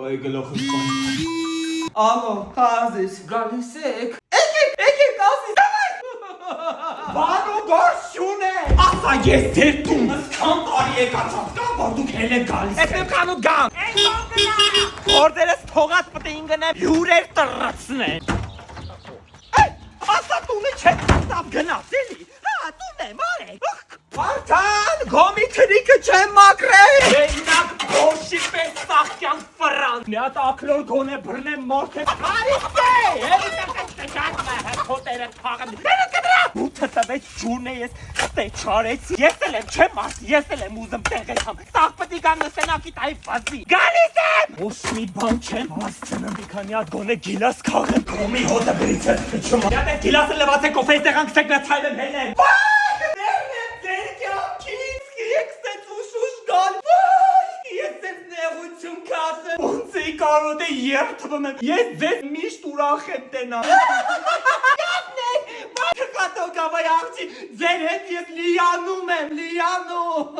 Ой, գլոխս կոն։ Ալո, հազես, գալիս եք։ Եկեք, ասի, բանո գործ չունե։ Ասա ես ձեր տուն սքան տարի եկացավ, կամ որ դուք հել եք գալիս եք։ Եմ կանու գամ։ Գործերս թողած պտի ինգնեմ հյուրեր տրացնեն։ Ասա տունը չեք տավ գնաց էլի։ Հա, տուն եմ, արեք։ Վարդան, գոմի թրիկը չեմ մակրել։ Ինակ բոշի պես սաղկյան վրան։ Միատ ակլոր գոն է բրնեմ մորդ է։ Հարիստ է, հերի տակած հոտերը թաղեմ։ Դերը կդրա։ Ութը տվեց ջուրն է ես ստե չարեցի։ Ես էլ եմ չեմ մարդ, ես էլ եմ ուզում տեղեցամ։ Սաղ պտի գան նսենակի տայի վազի։ Գալիս եմ։ Ոս մի բան չեմ հասցնեմ, մի քանի հատ գոնե գիլաս քաղեմ։ Գոմի հոտը բրից է չում։ Միատ է գիլասը լվաց է կոֆեի տեղանք սեք նա ցայլեմ հելեմ։ Կարոտ է երթվում եմ, ես ձեզ միշտ ուրախ եմ տենալ։ Յատն է, բակը կատոկ ավայ աղջի, ձեր հետ ես լիանում եմ, լիանում։